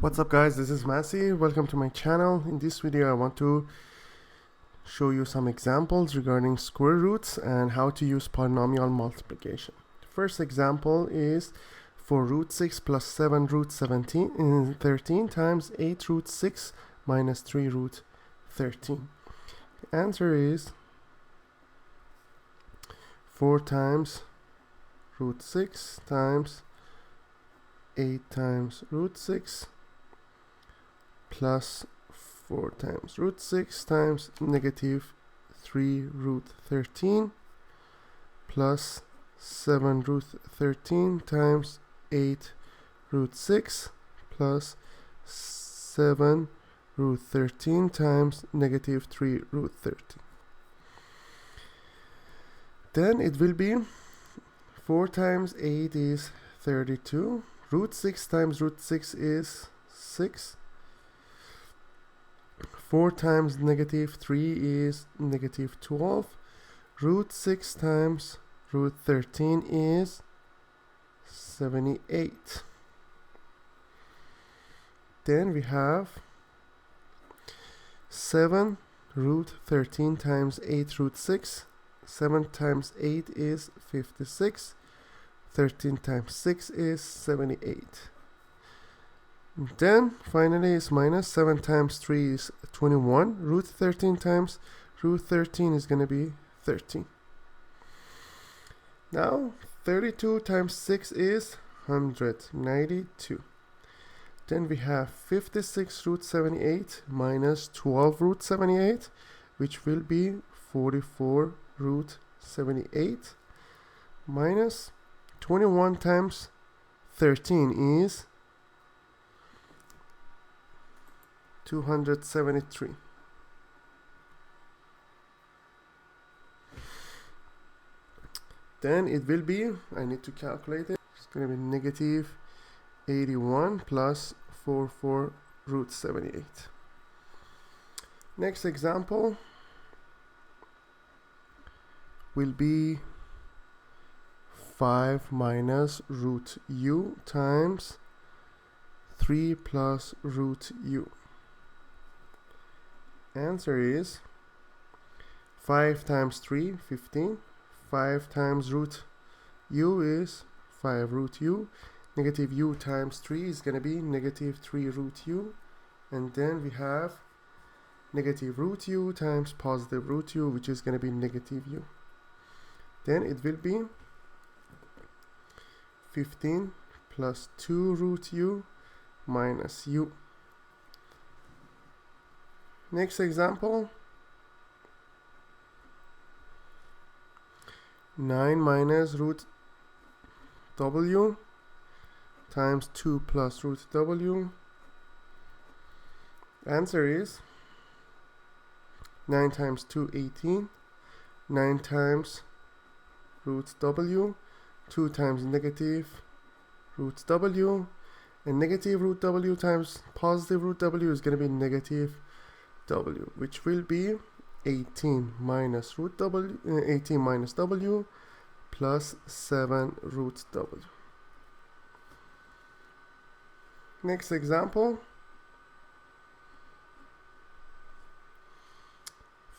What's up guys, this is Massey. Welcome to my channel. In this video I want to show you some examples regarding square roots and how to use polynomial multiplication. The first example is for root 6 plus 7 root 13 times 8 root 6 minus 3 root 13. The answer is 4 times root 6 times 8 times root 6 plus 4 times root 6 times negative 3 root 13 plus 7 root 13 times 8 root 6 plus 7 root 13 times negative 3 root 13. Then it will be 4 times 8 is 32. Root 6 times root 6 is 6. 4 times negative 3 is negative 12. Root 6 times root 13 is 78. Then we have 7 root 13 times 8 root 6. 7 times 8 is 56. 13 times 6 is 78. Then finally is minus 7 times 3 is 21. Root 13 times root 13 is going to be 13. Now 32 times 6 is 192. Then we have 56 root 78 minus 12 root 78, which will be 44 root 78 minus 21 times 13 is 273. Then it will be, I need to calculate it, it's going to be negative 81 plus 44 root 78. Next example will be 5 minus root u times 3 plus root u. Answer is 5 times 3, 15. 5 times root u is 5 root u. Negative u times 3 is going to be negative 3 root u. And then we have negative root u times positive root u, which is going to be negative u. Then it will be 15 plus 2 root u minus u. Next example, 9 minus root w times 2 plus root w. Answer is 9 times 2, 18. 9 times root w, 2 times negative root w, and negative root w times positive root w is going to be negative w, which will be 18 minus root w, 18 minus w plus 7 root w. Next example,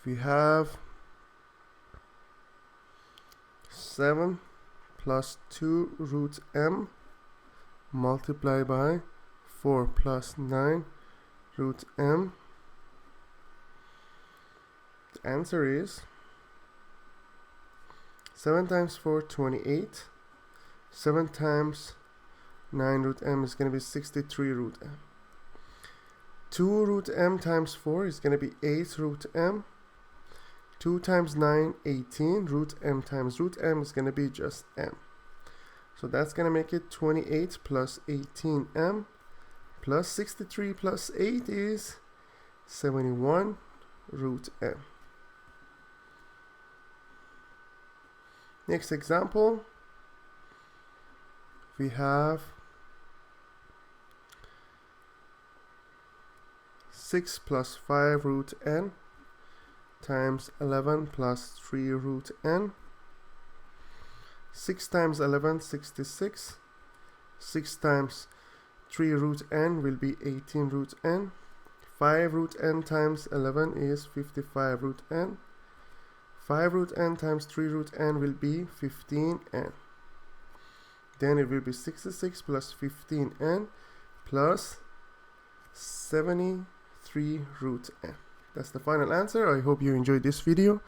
we have 7 plus 2 root m multiplied by 4 plus 9 root m. The answer is 7 times 4, 28. 7 times 9 root m is going to be 63 root m. 2 root m times 4 is going to be 8 root m. 2 times 9, 18. Root m times root m is going to be just m. So that's going to make it 28 plus 18m plus 63 plus 8 is 71 root m. Next example, we have 6 plus 5 root n times 11 plus 3 root n. 6 times 11, 66. 6 times 3 root n will be 18 root n. 5 root n times 11 is 55 root n. 5 root n times 3 root n will be 15n. Then it will be 66 plus 15n plus 73 root n. That's the final answer. I hope you enjoyed this video.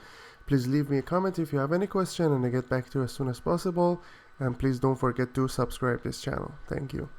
Please leave me a comment if you have any question, and I'll get back to you as soon as possible. And please don't forget to subscribe this channel. Thank you.